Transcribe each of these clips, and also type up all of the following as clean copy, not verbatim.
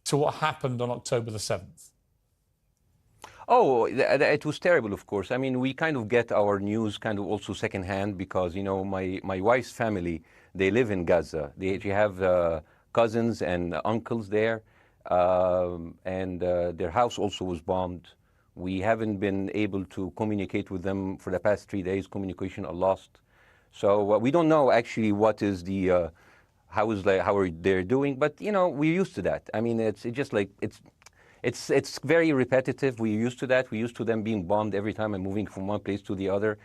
to what happened on October the 7th? Oh, it was terrible, of course. I mean, we kind of get our news kind of also secondhand because, you know, my wife's family, they live in Gaza. They have cousins and uncles there, and their house also was bombed. We haven't been able to communicate with them for the past 3 days. Communication are lost. So we don't know actually what is the, how are they doing, but, you know, we're used to that. I mean, it's just like, it's very repetitive. We're used to that. We're used to them being bombed every time and moving from one place to the other.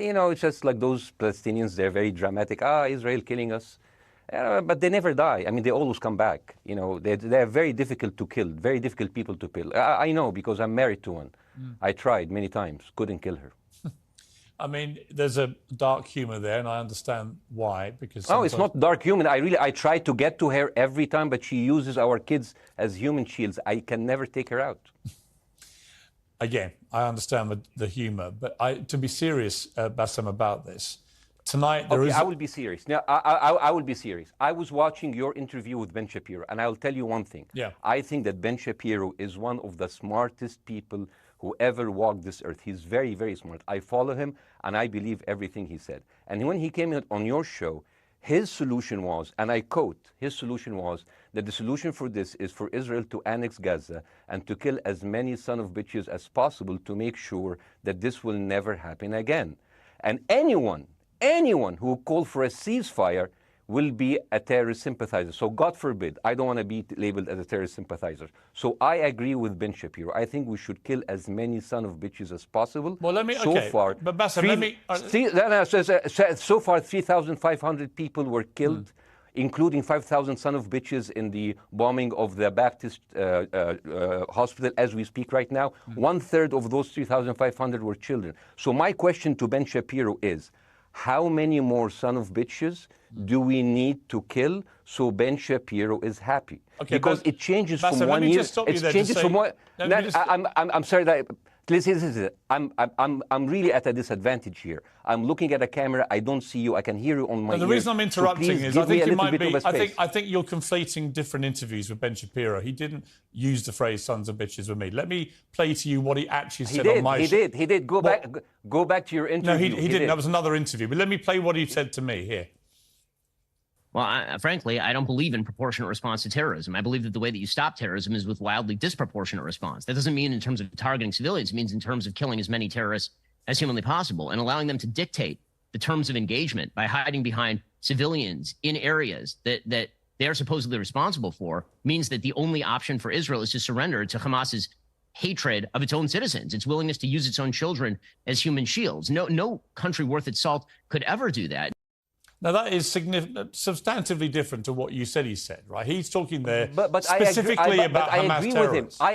You know, it's just like those Palestinians, they're very dramatic. Israel killing us. But they never die. I mean, they always come back. You know, they're very difficult to kill, very difficult people to kill. I know because I'm married to one. I tried many times, couldn't kill her. I mean, there's a dark humor there, and I understand why, because sometimes... Oh, it's not dark humor. I try to get to her every time, but she uses our kids as human shields. I can never take her out. Again, I understand the humor, but to be serious, Bassem, about this, tonight there is... I will be serious. Now, I will be serious. I was watching your interview with Ben Shapiro, and I'll tell you one thing. Yeah. I think that Ben Shapiro is one of the smartest people who ever walked this earth. He's very, very smart. I follow him, and I believe everything he said. And when he came on your show, his solution was, and I quote, his solution was that the solution for this is for Israel to annex Gaza and to kill as many son of bitches as possible to make sure that this will never happen again. And anyone who called for a ceasefire will be a terrorist sympathizer. So God forbid, I don't want to be labeled as a terrorist sympathizer. So I agree with Ben Shapiro. I think we should kill as many son of bitches as possible. Well, let me, so okay, far, but Bassem, let me... so far, 3,500 people were killed, including 5,000 son of bitches in the bombing of the Baptist hospital as we speak right now. 1/3 of those 3,500 were children. So my question to Ben Shapiro is, how many more son of bitches do we need to kill so Ben Shapiro is happy? Okay, because it changes Bassem, from 1 year. It changes from one. I'm sorry that. Listen, I'm really at a disadvantage here. I'm looking at a camera. I don't see you. I can hear you on my ears. The reason I'm interrupting so is I think you might be. I think you're conflating different interviews with Ben Shapiro. He didn't use the phrase "sons of bitches" with me. Let me play to you what he actually said on my show. He did. Go back to your interview. No, he didn't. That was another interview. But let me play what he said to me here. Well, frankly, I don't believe in proportionate response to terrorism. I believe that the way that you stop terrorism is with wildly disproportionate response. That doesn't mean in terms of targeting civilians. It means in terms of killing as many terrorists as humanly possible and allowing them to dictate the terms of engagement by hiding behind civilians in areas that they are supposedly responsible for means that the only option for Israel is to surrender to Hamas's hatred of its own citizens, its willingness to use its own children as human shields. No country worth its salt could ever do that. Now, that is substantively different to what you said he said, right? He's talking there but specifically about Hamas terrorists. I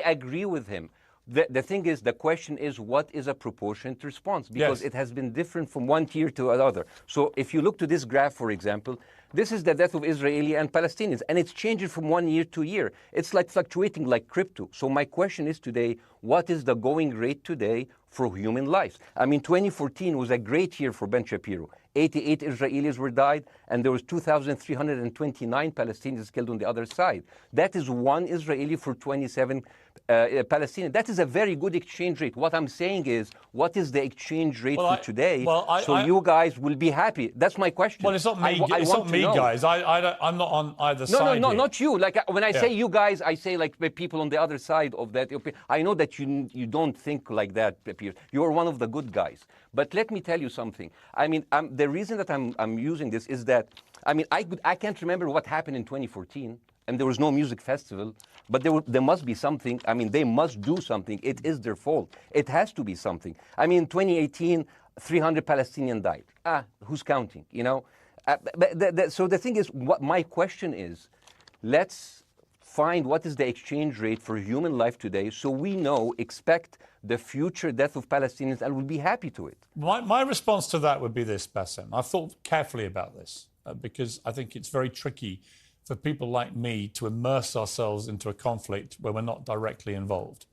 agree with him. The thing is, the question is, what is a proportionate response? Because it has been different from one tier to another. So if you look to this graph, for example, this is the death of Israeli and Palestinians, and it's changing from 1 year to year. It's like fluctuating like crypto. So my question is today, what is the going rate today for human lives? I mean, 2014 was a great year for Ben Shapiro. 88 Israelis were died, and there was 2,329 Palestinians killed on the other side. That is one Israeli for 27 Palestinians. That is a very good exchange rate. What I'm saying is, what is the exchange rate for today? So you guys will be happy. That's my question. Well, it's not me. It's not me, guys. I'm not on either side. No, not you. Like when I say you guys, I say like the people on the other side of that. I know that you don't think like that, Pierce. You're one of the good guys. But let me tell you something. I mean, the reason that I'm using this is that, I mean, I can't remember what happened in 2014, and there was no music festival, but there must be something. I mean, they must do something. It is their fault. It has to be something. I mean, 2018, 300 Palestinians died. Who's counting, you know? So the thing is, what my question is, let's find what is the exchange rate for human life today so we expect the future death of Palestinians and will be happy to it. My response to that would be this, Bassem. I've thought carefully about this because I think it's very tricky for people like me to immerse ourselves into a conflict where we're not directly involved.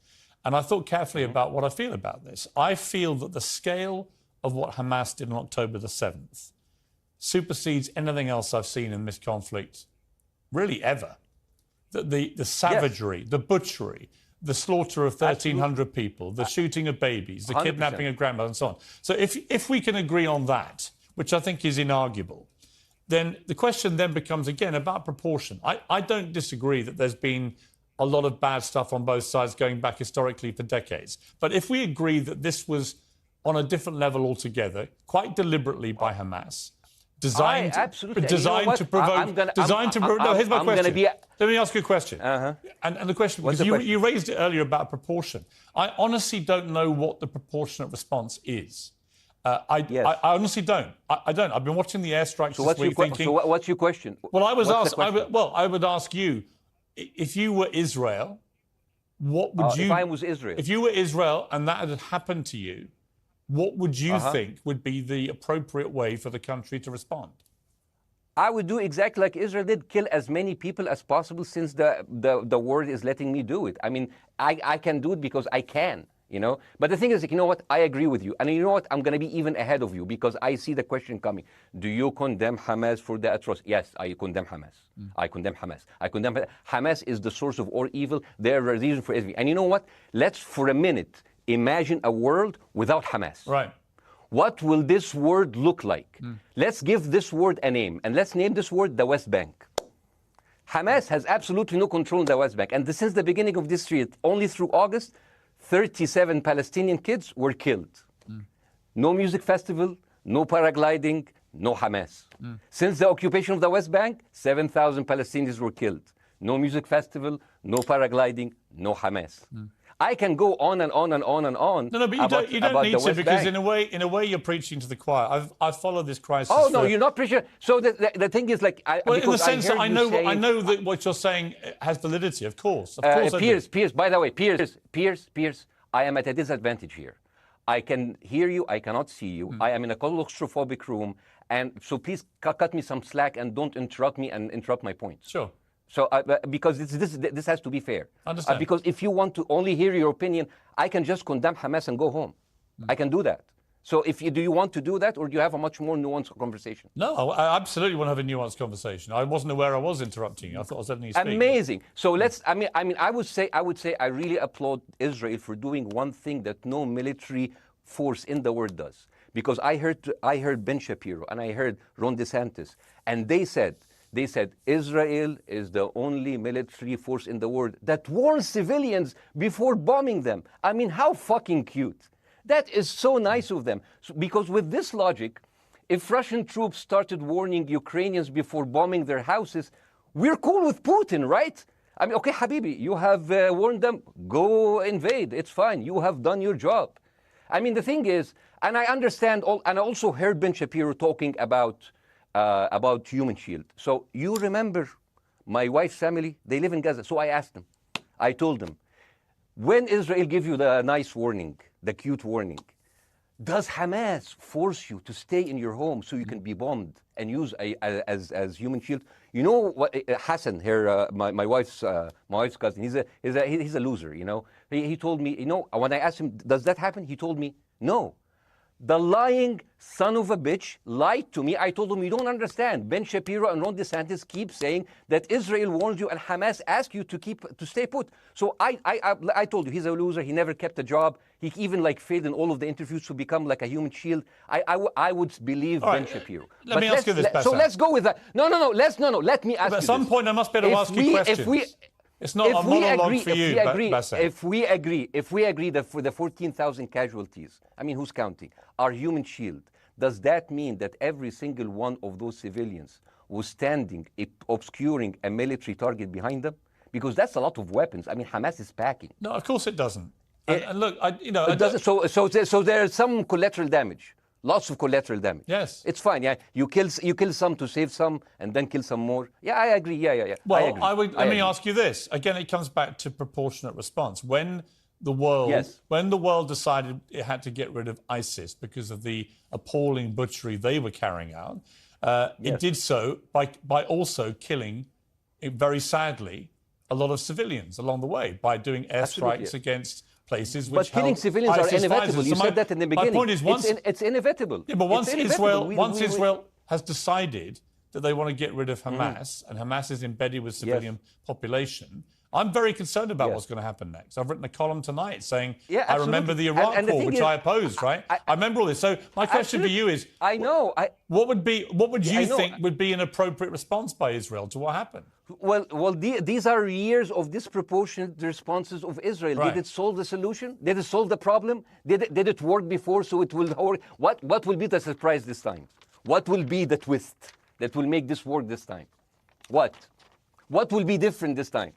And I thought carefully about what I feel about this. I feel that the scale of what Hamas did on October the 7th supersedes anything else I've seen in this conflict, really ever. that the savagery, the butchery, the slaughter of 1,300 people, the shooting of babies, the 100%. kidnapping of grandmothers, and so on. So if we can agree on that, which I think is inarguable, then the question then becomes, again, about proportion. I don't disagree that there's been a lot of bad stuff on both sides going back historically for decades. But if we agree that this was on a different level altogether, quite deliberately by Hamas, designed to provoke... No, here's my question. Let me ask you a question. And the question, because you raised it earlier about proportion. I honestly don't know what the proportionate response is. I honestly don't. I don't. I've been watching the airstrikes this week thinking... So what's your question? Well, I would ask you, if you were Israel, what would you... If I was Israel? If you were Israel and that had happened to you, what would you think would be the appropriate way for the country to respond? I would do exactly like Israel did, kill as many people as possible, since the world is letting me do it. I mean, I can do it because I can, you know. But the thing is, you know what? I agree with you. And you know what? I'm going to be even ahead of you, because I see the question coming. Do you condemn Hamas for the atrocity? Yes, I condemn Hamas. I condemn Hamas. Hamas is the source of all evil. They're the reason for everything. And you know what? Let's, for a minute, imagine a world without Hamas. Right. What will this world look like? Let's give this word a name, and let's name this word the West Bank. Hamas has absolutely no control in the West Bank, and since the beginning of this year, only through August, 37 Palestinian kids were killed. No music festival, no paragliding, no Hamas. Since the occupation of the West Bank, 7,000 Palestinians were killed. No music festival, no paragliding, no Hamas. I can go on and on and on and on. No, but you don't need to, because in a way you're preaching to the choir. I've followed this crisis. Oh no, you're not preaching. So the thing is, like, well, in the sense that I know that what you're saying has validity. Of course, Piers. By the way, Piers. I am at a disadvantage here. I can hear you. I cannot see you. I am in a claustrophobic room, and so please cut me some slack and don't interrupt me and interrupt my points. Sure. So, because this has to be fair. Understand. Because if you want to only hear your opinion, I can just condemn Hamas and go home. I can do that. So, do you want to do that, or do you have a much more nuanced conversation? No, I absolutely want to have a nuanced conversation. I wasn't aware I was interrupting you. I thought I was letting you speak. Amazing. So let's. I mean, I would say I really applaud Israel for doing one thing that no military force in the world does. Because I heard Ben Shapiro and I heard Ron DeSantis, and they said Israel is the only military force in the world that warns civilians before bombing them. I mean, how fucking cute. That is so nice of them. Because with this logic, if Russian troops started warning Ukrainians before bombing their houses, we're cool with Putin, right? I mean, okay, Habibi, you have warned them, go invade. It's fine. You have done your job. I mean, the thing is, and I understand, and I also heard Ben Shapiro talking about Human Shield. So you remember my wife's family, they live in Gaza. So I asked them, I told them, when Israel give you the nice warning, the cute warning, does Hamas force you to stay in your home so you can be bombed and use as Human Shield? You know what, Hassan here, my wife's cousin, he's a loser, you know. He told me, you know, when I asked him, does that happen? He told me, no. The lying son of a bitch lied to me. I told him, you don't understand. Ben Shapiro and Ron DeSantis keep saying that Israel warned you and Hamas asked you to stay put. So I told you, he's a loser. He never kept a job. He even failed in all of the interviews to become like a Human Shield. I would believe Ben Shapiro. Let me ask you this, So let's go with that. No. Let me ask you At some point, I must be able to ask you questions. It's not a monologue for you, Bassem. If we agree that for the 14,000 casualties, I mean, who's counting, are Human Shield, does that mean that every single one of those civilians was standing, obscuring a military target behind them? Because that's a lot of weapons. I mean, Hamas is packing. No, of course it doesn't. And look, So there's some collateral damage. Lots of collateral damage. Yes. It's fine, yeah. You kill some to save some and then kill some more. Yeah, I agree. Yeah. Well, let me ask you this. Again, it comes back to proportionate response. When the world decided it had to get rid of ISIS because of the appalling butchery they were carrying out, it did so by also killing, very sadly, a lot of civilians along the way by doing airstrikes against places which But killing civilians are inevitable. You said that in the beginning. My point is, it's inevitable. Yeah, but once Israel has decided that they want to get rid of Hamas, and Hamas is embedded with civilian population. I'm very concerned about what's going to happen next. I've written a column tonight saying, I remember the Iraq war, which I opposed, right? I remember all this. So my question for you is, what would you think would be an appropriate response by Israel to what happened? Well, these are years of disproportionate responses of Israel. Right. Did it solve the solution? Did it solve the problem? Did it work before, so it will work? What will be the surprise this time? What will be the twist that will make this work this time? What will be different this time?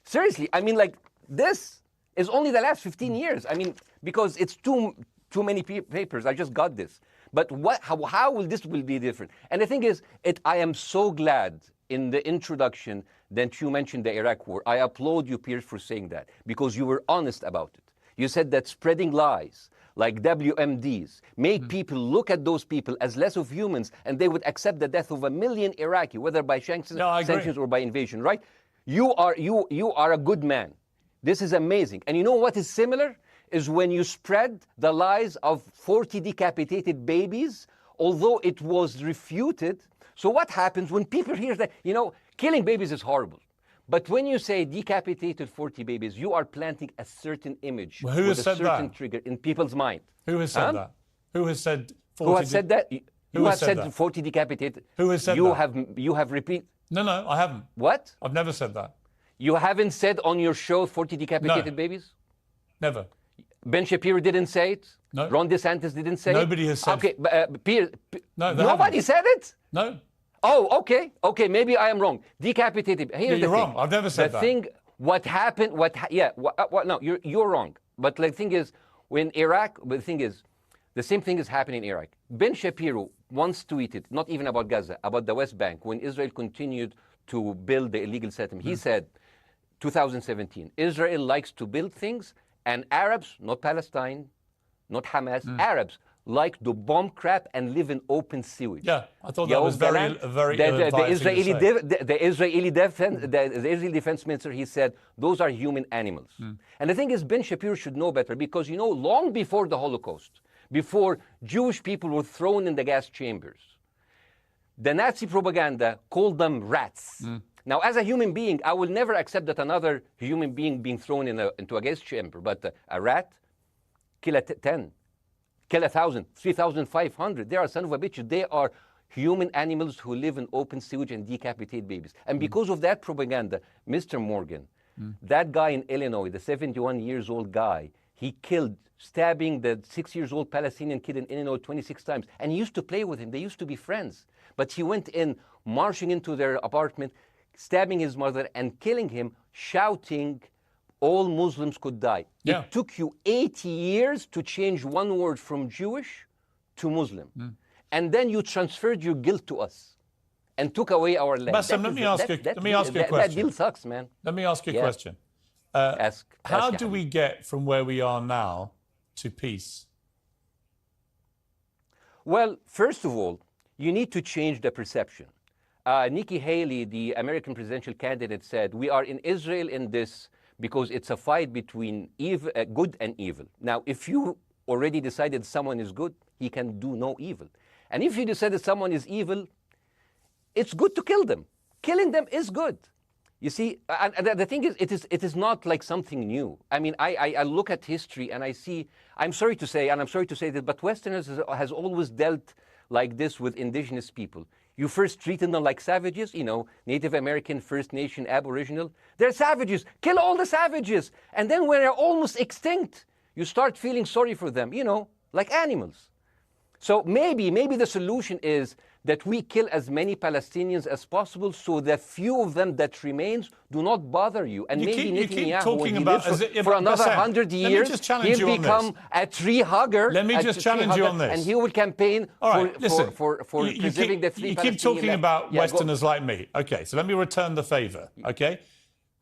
Seriously, I mean, like, this is only the last 15 years. I mean, because it's too many papers. I just got this. But how will this be different? And the thing is, I am so glad in the introduction that you mentioned the Iraq war. I applaud you, Piers, for saying that, because you were honest about it. You said that spreading lies like WMDs make people look at those people as less of humans, and they would accept the death of 1 million Iraqi, whether by sanctions or by invasion, right? You are a good man. This is amazing. And you know what is similar? Is when you spread the lies of 40 decapitated babies, although it was refuted. So what happens when people hear that, killing babies is horrible. But when you say decapitated 40 babies, you are planting a certain image with a certain trigger in people's mind. Who has said that? Who has said 40? Who has said that? You have said 40 decapitated. Who has said that? You have repeated. No, I haven't. What? I've never said that. You haven't said on your show 40 decapitated babies? Never. Ben Shapiro didn't say it? No. Ron DeSantis didn't say Nobody it? has said Okay, no, nobody said it? No. Oh, okay, maybe I am wrong. Decapitated. Here's you're the wrong. thing. I've never said that. What happened, no, you're wrong. But the thing is, the same thing is happening in Iraq. Ben Shapiro once tweeted, not even about Gaza, about the West Bank, when Israel continued to build the illegal settlement. He said, 2017, Israel likes to build things, and Arabs, not Palestine, not Hamas, Arabs like to bomb crap and live in open sewage. Yeah, I thought that was very the Israeli defense minister, he said, those are human animals. And the thing is, Ben Shapiro should know better, because, long before the Holocaust, before Jewish people were thrown in the gas chambers, the Nazi propaganda called them rats. Now, as a human being, I will never accept that another human being being thrown into a gas chamber. But a rat, kill 10, kill 1,000, 3,500. They are son of a bitch. They are human animals who live in open sewage and decapitate babies. And because of that propaganda, Mr. Morgan, that guy in Illinois, the 71 years old guy, he stabbing the 6-year-old Palestinian kid in Illinois 26 times. And he used to play with him. They used to be friends. But he went in, marching into their apartment, stabbing his mother and killing him, shouting, all Muslims could die. Yeah. It took you 80 years to change one word from Jewish to Muslim. And then you transferred your guilt to us and took away our land. Bassem, let me ask you a question. That deal sucks, man. Let me ask you a question. How do we get from where we are now to peace? Well, first of all, you need to change the perception. Nikki Haley, the American presidential candidate, said, we are in Israel in this because it's a fight between good and evil. Now, if you already decided someone is good, he can do no evil. And if you decided someone is evil, it's good to kill them. Killing them is good. You see, and the thing is, it is not like something new. I mean, I look at history and I see, I'm sorry to say this, but Westerners has always dealt like this with indigenous people. You first treated them like savages, Native American, First Nation, Aboriginal. They're savages. Kill all the savages. And then when they're almost extinct, you start feeling sorry for them, like animals. So maybe the solution is that we kill as many Palestinians as possible, so the few of them that remains do not bother you. And maybe Netanyahu, when he lives for another 100 years, he'll become a tree hugger. Let me just challenge you on this. And he will campaign for preserving the three Palestinians. You keep talking about Westerners like me. Okay, so let me return the favor, okay?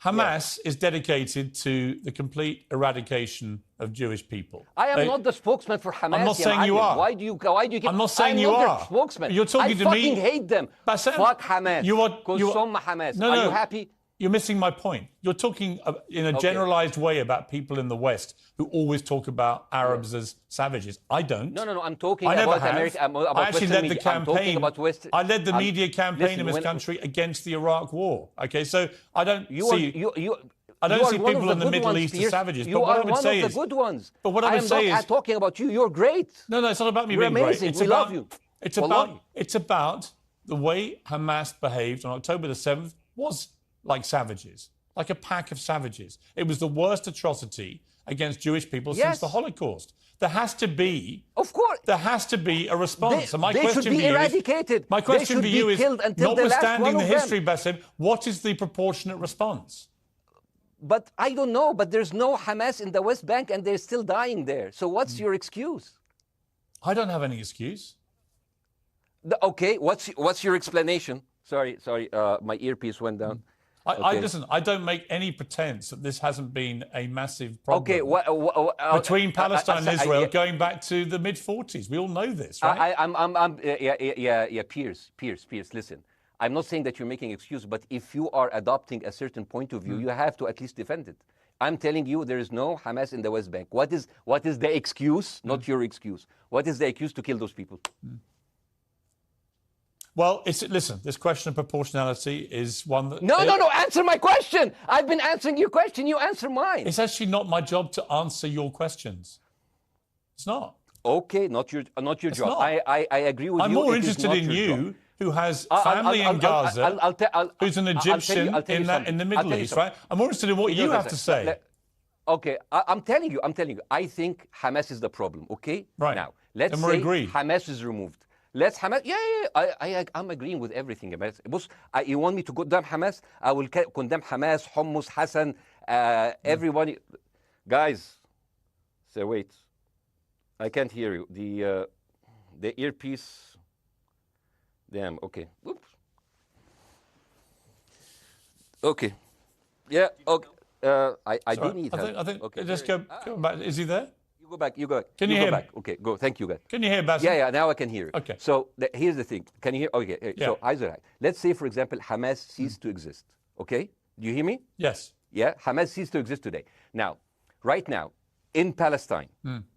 Hamas is dedicated to the complete eradication of Jewish people. I am not the spokesman for Hamas. I'm not saying you are. Why do you keep... I'm not saying you are. The spokesman. You're talking to me. I fucking hate them. Bassem, Fuck Hamas. Hamas. No. Are you happy? you're missing my point. You're talking in a generalized way about people in the West who always talk about Arabs as savages. I don't. No. I'm talking I about never have. America. About I actually Western led the media. I'm talking campaign. about Western. I led the media campaign in this when, country against the Iraq War. Okay, so I don't you see. Are, I don't see one people of in the good Middle ones, East as Piers. savages. You But what are I would one say of is, the good ones. but what I would say am is, not talking about you. You're great. no, it's not about me You're being great. amazing. We love you. It's about the way Hamas behaved on October the 7th was like savages, like a pack of savages. It was the worst atrocity against Jewish people since the Holocaust. There has to be, of course, there has to be a response. They should be eradicated. My question for you is, notwithstanding the history, Bassem, what is the proportionate response? But I don't know. But there's no Hamas in the West Bank, and they're still dying there. So what's your excuse? I don't have any excuse. Okay, what's your explanation? Sorry, my earpiece went down. Listen, I don't make any pretense that this hasn't been a massive problem between Palestine and Israel going back to the mid-40s. We all know this, right? Piers, listen. I'm not saying that you're making excuses, but if you are adopting a certain point of view, you have to at least defend it. I'm telling you, there is no Hamas in the West Bank. What is the excuse? Not your excuse. What is the excuse to kill those people? Well, listen, this question of proportionality is one that... No, answer my question. I've been answering your question. You answer mine. It's actually not my job to answer your questions. It's not. Okay, not your job. Not. I agree with you. I'm more interested in you, who has family in Gaza, who's an Egyptian in the Middle East, right? I'm more interested in what you have to say. Okay, I'm telling you. I think Hamas is the problem, okay? Right. Now, let's say Hamas is removed. Let's Hamas. I'm agreeing with everything. You want me to condemn Hamas? I will condemn Hamas, Hummus, Hassan, everybody. Guys, so wait. I can't hear you. The earpiece. Damn. Okay. Oops. Okay. Yeah. Okay. I do need help. I think. Okay. Just go back. Is he there? You go back. Can you hear me? Okay, go. Thank you, guys. Can you hear, Bassem? Yeah, now I can hear you. Okay. So here's the thing. Can you hear? Okay. Yeah. So, Isaac, let's say, for example, Hamas ceased to exist. Okay? Do you hear me? Yes. Yeah? Hamas ceased to exist today. Now, right now, in Palestine,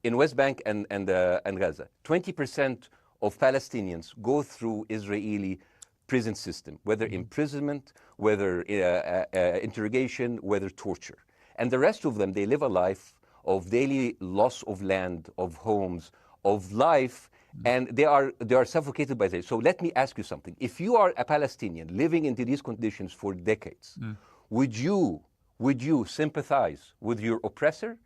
in West Bank and Gaza, 20% of Palestinians go through Israeli prison system, whether imprisonment, whether interrogation, whether torture. And the rest of them, they live a life of daily loss of land, of homes, of life, and they are suffocated by this. So let me ask you something. If you are a Palestinian living into these conditions for decades, would you sympathize with your oppressor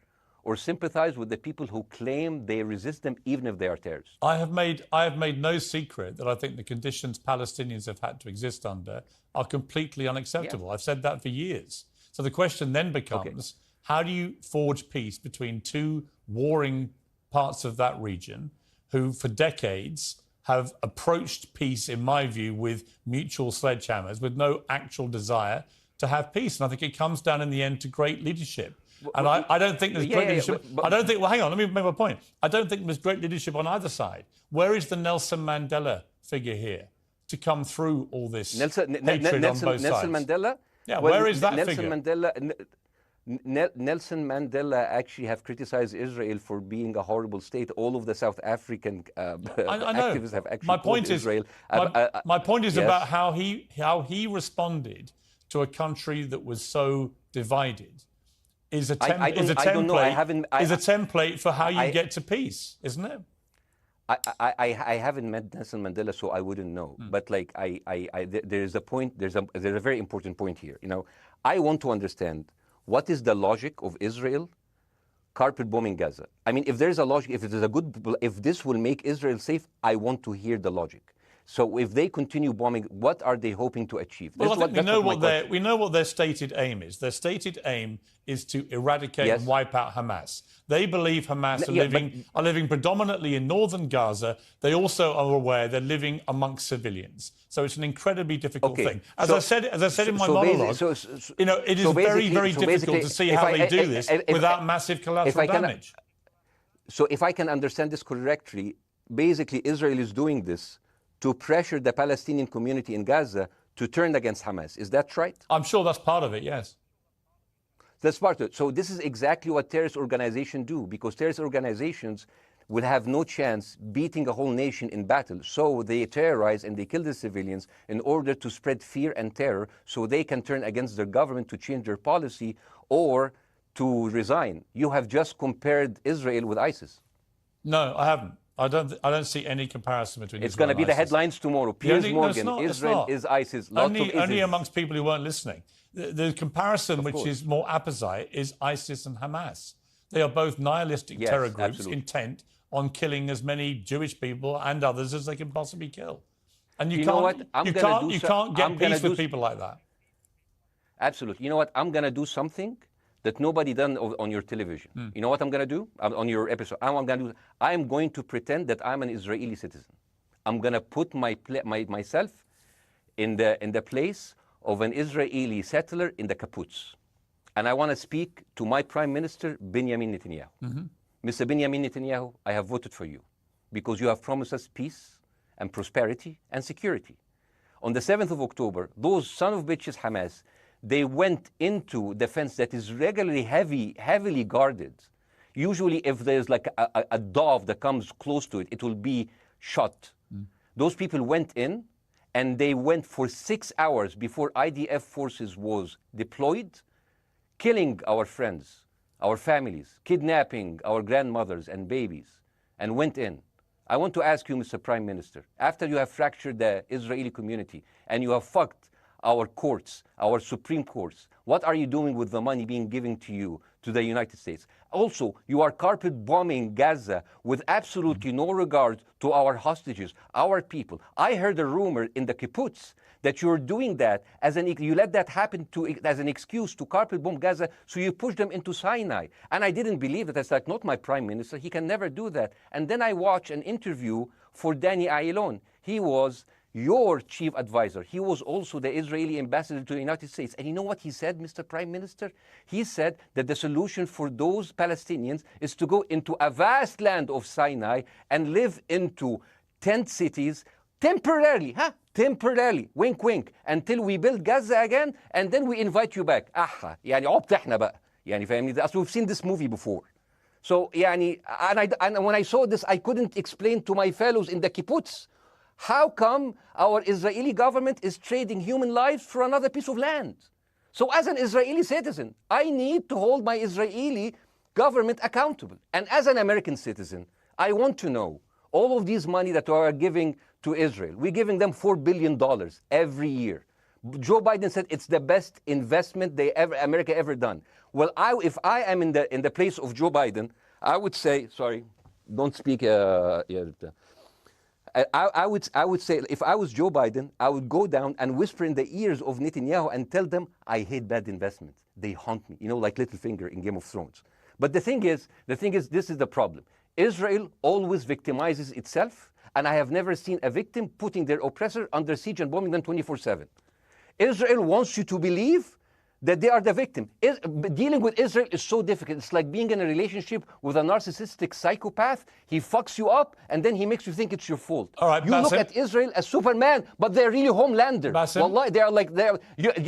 or sympathize with the people who claim they resist them even if they are terrorists? I have made no secret that I think the conditions Palestinians have had to exist under are completely unacceptable. Yeah. I've said that for years. So the question then becomes, how do you forge peace between two warring parts of that region who for decades have approached peace, in my view, with mutual sledgehammers, with no actual desire to have peace? And I think it comes down in the end to great leadership. And I don't think there's great leadership. I don't think, well, hang on, let me make my point. I don't think there's great leadership on either side. Where is the Nelson Mandela figure here to come through all this hatred on both sides? Nelson Mandela? Yeah, where is that Nelson figure? Nelson Mandela actually have criticized Israel for being a horrible state. All of the South African activists have actually called Israel. My point is about how he responded to a country that was so divided. Is a template for how you get to peace, isn't it? I haven't met Nelson Mandela, so I wouldn't know. But like there is a point. There's a very important point here. You know, I want to understand what is the logic of Israel carpet bombing Gaza. I mean, if there's a logic, if this will make Israel safe, I want to hear the logic. So if they continue bombing, what are they hoping to achieve? Well, I think we know what their stated aim is. Their stated aim is to eradicate and wipe out Hamas. They believe Hamas are living predominantly in northern Gaza. They also are aware they're living amongst civilians. So it's an incredibly difficult thing. As I said in my monologue, it is very, very difficult to see how they do this without massive collateral damage. So if I can understand this correctly, basically Israel is doing this to pressure the Palestinian community in Gaza to turn against Hamas. Is that right? I'm sure that's part of it, yes. That's part of it. So this is exactly what terrorist organizations do, because terrorist organizations will have no chance beating a whole nation in battle. So they terrorize and they kill the civilians in order to spread fear and terror so they can turn against their government to change their policy or to resign. You have just compared Israel with ISIS. No, I haven't. I don't see any comparison between It's Israel going to be and the ISIS. headlines tomorrow. Piers Morgan, no, it's Israel not. is ISIS. Lots of ISIS. Only amongst people who weren't listening. The comparison, which course. is more apposite, is ISIS and Hamas. They are both nihilistic Yes, terror groups absolutely. intent on killing as many Jewish people and others as they can possibly kill. And You know what? you can't get peace with people like that. Absolutely. You know what? I'm going to do something that nobody done on your television. You know what I'm going to do on your episode? I'm going to pretend that I'm an Israeli citizen. I'm going to put myself in the place of an Israeli settler in the kibbutz. And I want to speak to my Prime Minister, Benjamin Netanyahu. Mr. Benjamin Netanyahu, I have voted for you because you have promised us peace and prosperity and security. On the 7th of October, those son of bitches Hamas, they went into the fence that is regularly heavily guarded. Usually if there's like a dove that comes close to it, it will be shot. Those people went in and they went for 6 hours before IDF forces was deployed, killing our friends, our families, kidnapping our grandmothers and babies, and went in. I want to ask you, Mr. Prime Minister, after you have fractured the Israeli community and you have fucked our courts, our Supreme Courts, what are you doing with the money being given to you, to the United States? Also, you are carpet bombing Gaza with absolutely no regard to our hostages, our people. I heard a rumor in the kibbutz that you're doing that you let that happen as an excuse to carpet bomb Gaza, so you push them into Sinai. And I didn't believe that. It's like, not my prime minister. He can never do that. And then I watched an interview for Danny Ayalon. He was your chief advisor. He was also the Israeli ambassador to the United States. And you know what he said, Mr. Prime Minister? He said that the solution for those Palestinians is to go into a vast land of Sinai and live into tent cities temporarily, temporarily, wink wink, until we build Gaza again, and then we invite you back. يعني عبط احنا بقى. يعني فاهمني؟ We've seen this movie before. So يعني, and when I saw this, I couldn't explain to my fellows in the kibbutz, how come our Israeli government is trading human lives for another piece of land? So as an Israeli citizen, I need to hold my Israeli government accountable. And as an American citizen, I want to know all of these money that we are giving to Israel. We're giving them $4 billion every year. Joe Biden said it's the best investment America ever done. Well, if I am in the place of Joe Biden, I would say, sorry, don't speak. I would say, if I was Joe Biden, I would go down and whisper in the ears of Netanyahu and tell them, I hate bad investments. They haunt me, like Littlefinger in Game of Thrones. But the thing is, this is the problem. Israel always victimizes itself, and I have never seen a victim putting their oppressor under siege and bombing them 24/7. Israel wants you to believe that they are the victim. Dealing with Israel is so difficult. It's like being in a relationship with a narcissistic psychopath. He fucks you up, and then he makes you think it's your fault. All right, you Bassem. look at Israel as Superman, but they're really Homelander. Bassem. Wallahi,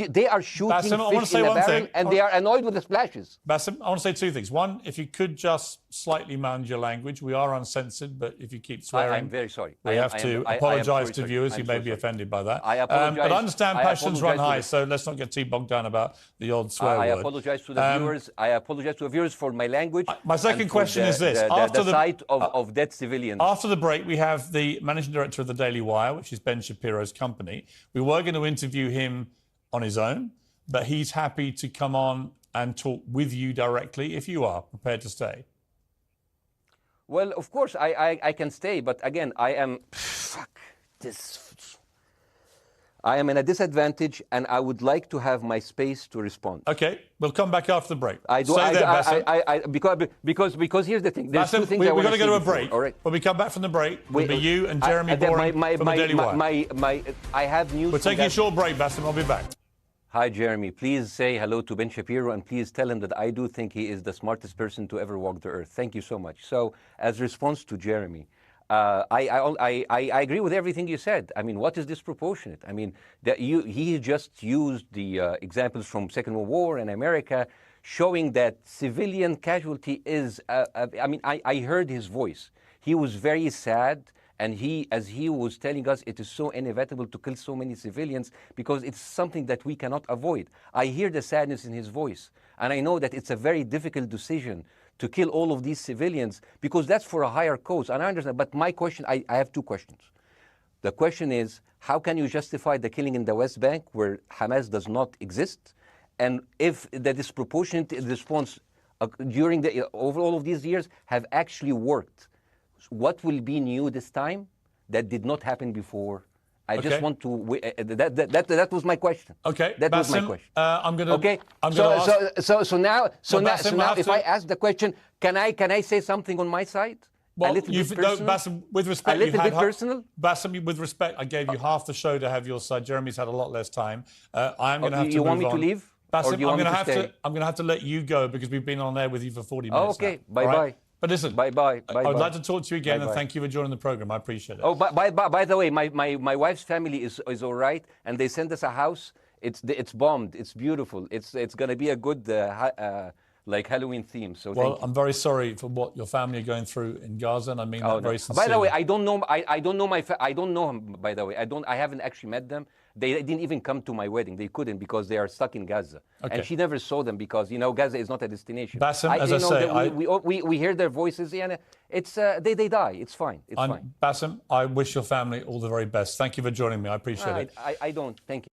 they are shooting Bassem, I wanna fish say in a one barrel, thing. and they are annoyed with the splashes. Bassem, I want to say two things. One, if you could just slightly manage your language. We are uncensored, but if you keep swearing, I'm very sorry. We have to apologise to viewers who may be offended by that. I apologize. But I understand passions run high, to so let's not get too bogged down about the odd swear I word. apologize to the viewers. I apologize to the viewers for my language. My second question is this. After the sight of dead civilians. After the break, we have the managing director of the Daily Wire, which is Ben Shapiro's company. We were going to interview him on his own, but he's happy to come on and talk with you directly if you are prepared to stay. Well, of course, I can stay, but again, I am in a disadvantage, and I would like to have my space to respond. Okay, we'll come back after the break. Because here's the thing. There's Bassem, two things we're I want going to go to a break. All right. When we come back from the break, it'll be you and Jeremy Boring from the Daily Wire. I have news. We're taking a short break, Bassem. I'll be back. Hi, Jeremy. Please say hello to Ben Shapiro, and please tell him that I do think he is the smartest person to ever walk the earth. Thank you so much. So, as response to Jeremy, I agree with everything you said. I mean, what is disproportionate? I mean, he just used the examples from Second World War in America, showing that civilian casualty is. I mean, I heard his voice. He was very sad, and as he was telling us, it is so inevitable to kill so many civilians because it's something that we cannot avoid. I hear the sadness in his voice, and I know that it's a very difficult decision to kill all of these civilians because that's for a higher cause. And I understand, but my question, I have two questions. The question is, how can you justify the killing in the West Bank where Hamas does not exist? And if the disproportionate response during over all of these years have actually worked, what will be new this time that did not happen before? I just want to. That was my question. Okay, that was my question. I'm gonna. Okay. So now, if I ask the question, can I say something on my side? Well, a little bit personal. Bassem, with respect, a little bit personal. Bassem, with respect, I gave you half the show to have your side. Jeremy's had a lot less time. I'm going to have to. You want me to leave? Bassem, I'm going to have to let you go because we've been on there with you for 40 minutes. Okay. Bye bye. But listen, bye. I would like to talk to you again, and thank you for joining the program. I appreciate it. Oh, by the way, my wife's family is all right, and they sent us a house. It's bombed. It's beautiful. It's going to be a good like Halloween theme. So I'm very sorry for what your family are going through in Gaza, and I mean that very sincerely. By the way, I don't know. I don't know I don't know him. By the way, I haven't actually met them. They didn't even come to my wedding. They couldn't because they are stuck in Gaza. Okay. And she never saw them because, Gaza is not a destination. Bassem, as I say, we hear their voices and it's, they die. It's fine. It's fine. Bassem, I wish your family all the very best. Thank you for joining me. I appreciate it. I don't. Thank you.